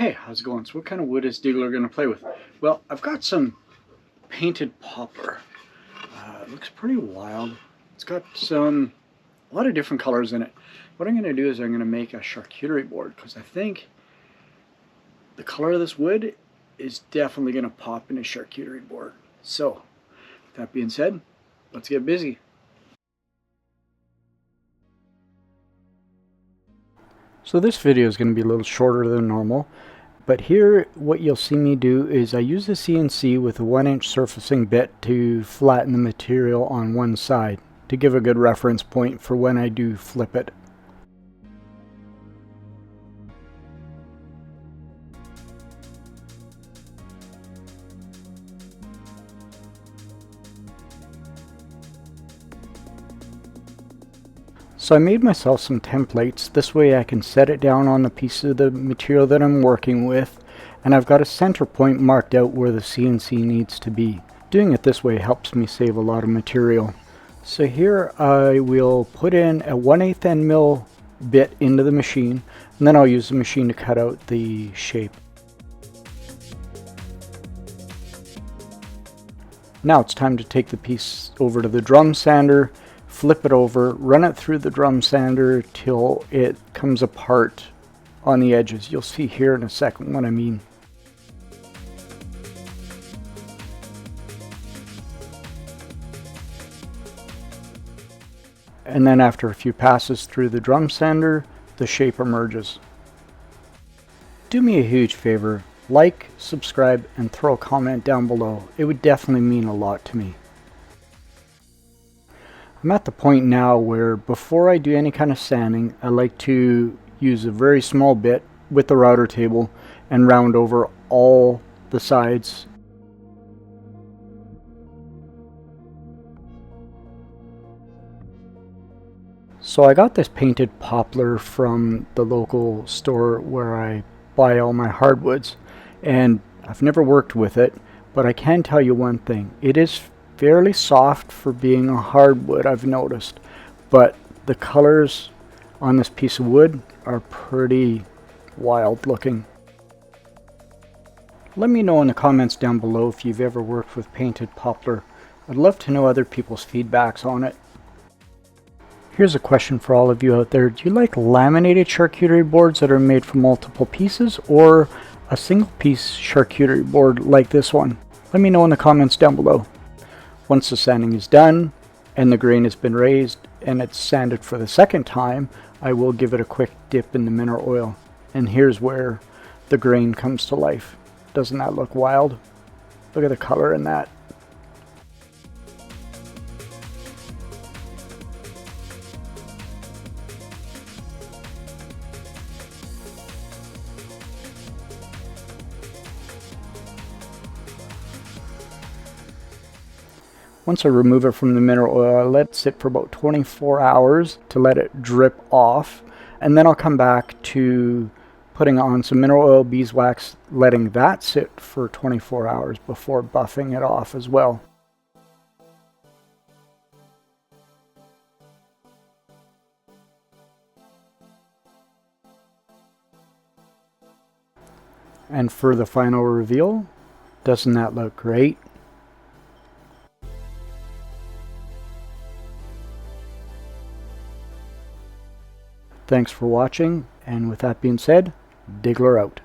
Hey, how's it going? So what kind of wood is Diggler going to play with? Well, I've got some painted poplar. It looks pretty wild. It's got a lot of different colors in it. What I'm going to do is I'm going to make a charcuterie board because I think the color of this wood is definitely going to pop in a charcuterie board. So, with that being said, let's get busy. So this video is going to be a little shorter than normal, but here what you'll see me do is I use the CNC with a 1-inch surfacing bit to flatten the material on one side to give a good reference point for when I do flip it. So I made myself some templates. This way I can set it down on the piece of the material that I'm working with, and I've got a center point marked out where the CNC needs to be. Doing it this way helps me save a lot of material. So here I will put in a 1/8 end mill bit into the machine, and then I'll use the machine to cut out the shape. Now it's time to take the piece over to the drum sander, flip it over, run it through the drum sander till it comes apart on the edges. You'll see here in a second what I mean. And then after a few passes through the drum sander, the shape emerges. Do me a huge favor, like, subscribe, and throw a comment down below. It would definitely mean a lot to me. I'm at the point now where before I do any kind of sanding, I like to use a very small bit with the router table and round over all the sides. So I got this painted poplar from the local store where I buy all my hardwoods, and I've never worked with it, but I can tell you one thing. It is fairly soft for being a hardwood, I've noticed, but the colors on this piece of wood are pretty wild looking. Let me know in the comments down below if you've ever worked with painted poplar. I'd love to know other people's feedbacks on it. Here's a question for all of you out there. Do you like laminated charcuterie boards that are made from multiple pieces, or a single piece charcuterie board like this one? Let me know in the comments down below. Once the sanding is done and the grain has been raised and it's sanded for the second time, I will give it a quick dip in the mineral oil. And here's where the grain comes to life. Doesn't that look wild? Look at the color in that. Once I remove it from the mineral oil, I let it sit for about 24 hours to let it drip off, and then I'll come back to putting on some mineral oil beeswax, letting that sit for 24 hours before buffing it off as well. And for the final reveal, doesn't that look great? Thanks for watching, and with that being said, Diggler out.